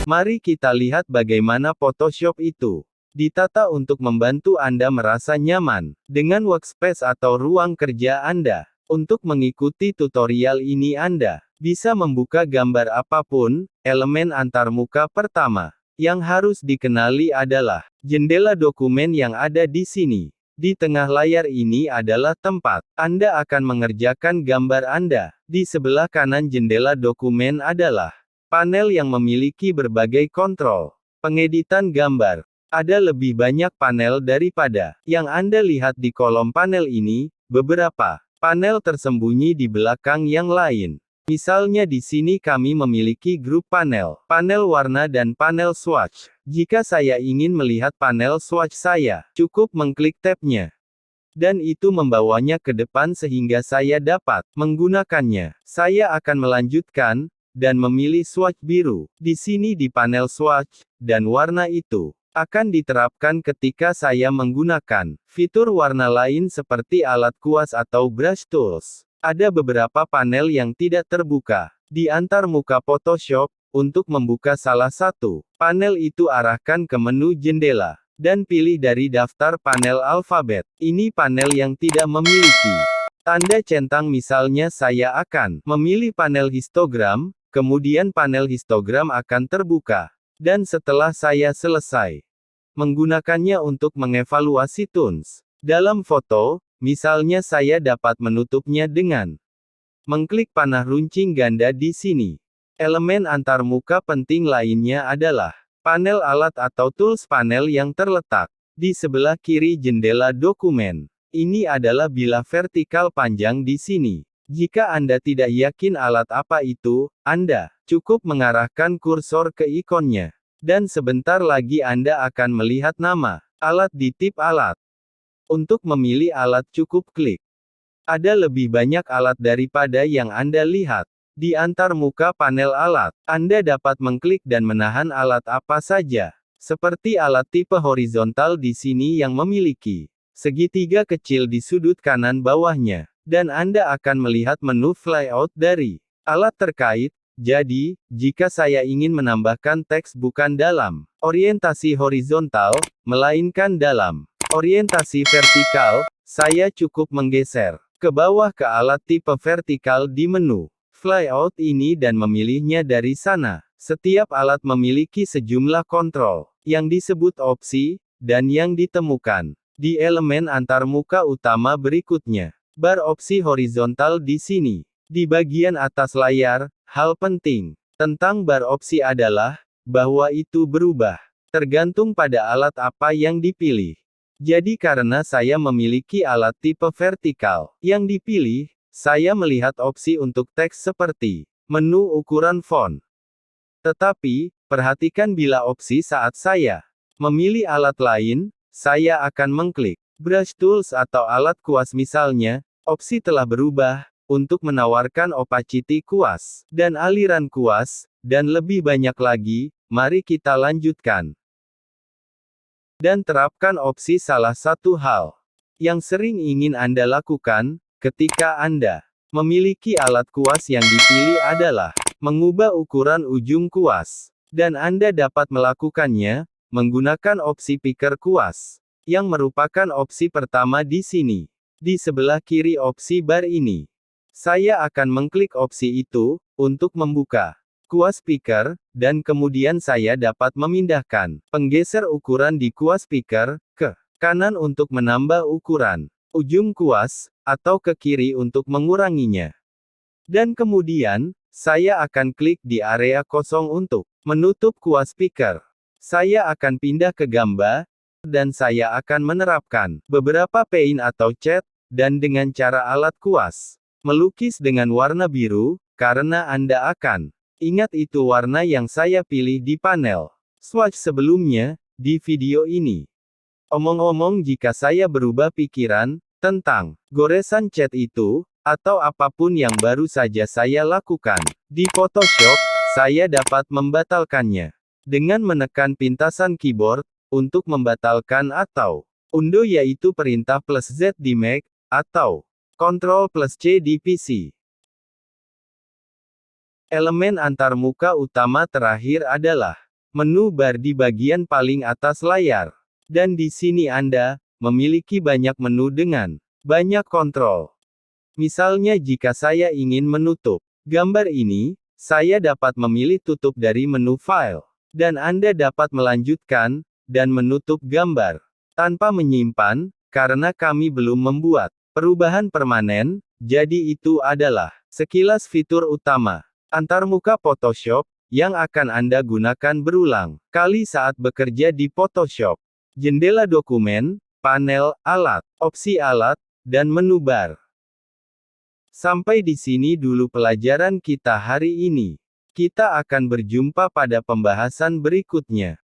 Mari kita lihat bagaimana Photoshop itu ditata untuk membantu Anda merasa nyaman dengan workspace atau ruang kerja Anda. Untuk mengikuti tutorial ini Anda bisa membuka gambar apapun. Elemen antarmuka pertama yang harus dikenali adalah jendela dokumen yang ada di sini. Di tengah layar ini adalah tempat Anda akan mengerjakan gambar Anda. Di sebelah kanan jendela dokumen adalah panel yang memiliki berbagai kontrol pengeditan gambar. Ada lebih banyak panel daripada yang Anda lihat di kolom panel ini. Beberapa panel tersembunyi di belakang yang lain. Misalnya di sini kami memiliki grup panel, panel warna dan panel swatch. Jika saya ingin melihat panel swatch saya cukup mengklik tabnya. Dan itu membawanya ke depan sehingga saya dapat menggunakannya. Saya akan melanjutkan, dan memilih swatch biru. Di sini di panel swatch, dan warna itu akan diterapkan ketika saya menggunakan fitur warna lain seperti alat kuas atau brush tools. Ada beberapa panel yang tidak terbuka di antarmuka Photoshop. Untuk membuka salah satu panel itu arahkan ke menu jendela, dan pilih dari daftar panel alfabet. Ini panel yang tidak memiliki tanda centang, misalnya saya akan memilih panel histogram, kemudian panel histogram akan terbuka. Dan setelah saya selesai menggunakannya untuk mengevaluasi tones dalam foto, misalnya saya dapat menutupnya dengan mengklik panah runcing ganda di sini. Elemen antarmuka penting lainnya adalah panel alat atau tools. Panel yang terletak di sebelah kiri jendela dokumen. Ini adalah bilah vertikal panjang di sini. Jika Anda tidak yakin alat apa itu, Anda cukup mengarahkan kursor ke ikonnya. Dan sebentar lagi Anda akan melihat nama alat di tip alat. Untuk memilih alat cukup klik. Ada lebih banyak alat daripada yang Anda lihat. Di antarmuka panel alat, Anda dapat mengklik dan menahan alat apa saja. Seperti alat tipe horizontal di sini yang memiliki segitiga kecil di sudut kanan bawahnya. Dan Anda akan melihat menu flyout dari alat terkait. Jadi, jika saya ingin menambahkan teks bukan dalam orientasi horizontal, melainkan dalam orientasi vertikal, saya cukup menggeser ke bawah ke alat tipe vertikal di menu flyout ini dan memilihnya dari sana. Setiap alat memiliki sejumlah kontrol yang disebut opsi, dan yang ditemukan di elemen antarmuka utama berikutnya. Bar opsi horizontal di sini. Di bagian atas layar, hal penting tentang bar opsi adalah bahwa itu berubah tergantung pada alat apa yang dipilih. Jadi karena saya memiliki alat tipe vertikal yang dipilih, saya melihat opsi untuk teks seperti menu ukuran font. Tetapi, perhatikan bila opsi saat saya memilih alat lain, saya akan mengklik brush tools atau alat kuas misalnya, opsi telah berubah untuk menawarkan opacity kuas dan aliran kuas, dan lebih banyak lagi. Mari kita lanjutkan. Dan terapkan opsi. Salah satu hal yang sering ingin Anda lakukan ketika Anda memiliki alat kuas yang dipilih adalah mengubah ukuran ujung kuas. Dan Anda dapat melakukannya menggunakan opsi picker kuas, yang merupakan opsi pertama di sini. Di sebelah kiri opsi bar ini. Saya akan mengklik opsi itu untuk membuka kuas picker, dan kemudian saya dapat memindahkan penggeser ukuran di kuas picker ke kanan untuk menambah ukuran ujung kuas, atau ke kiri untuk menguranginya. Dan kemudian, saya akan klik di area kosong untuk menutup kuas picker. Saya akan pindah ke gambar, dan saya akan menerapkan beberapa paint atau cat, dan dengan cara alat kuas melukis dengan warna biru, karena Anda akan ingat itu warna yang saya pilih di panel swatch sebelumnya, di video ini. Omong-omong, jika saya berubah pikiran tentang goresan cat itu, atau apapun yang baru saja saya lakukan di Photoshop, saya dapat membatalkannya dengan menekan pintasan keyboard untuk membatalkan atau undo, yaitu perintah plus Z di Mac, atau Ctrl plus C di PC. Elemen antarmuka utama terakhir adalah Menu bar di bagian paling atas layar. Dan di sini Anda memiliki banyak menu dengan banyak kontrol. Misalnya jika saya ingin menutup gambar ini, saya dapat memilih tutup dari menu file. Dan Anda dapat melanjutkan dan menutup gambar tanpa menyimpan, karena kami belum membuat perubahan permanen. Jadi itu adalah sekilas fitur utama antarmuka Photoshop yang akan Anda gunakan berulang kali saat bekerja di Photoshop. Jendela dokumen, panel, alat, opsi alat, dan menu bar. Sampai di sini dulu pelajaran kita hari ini. Kita akan berjumpa pada pembahasan berikutnya.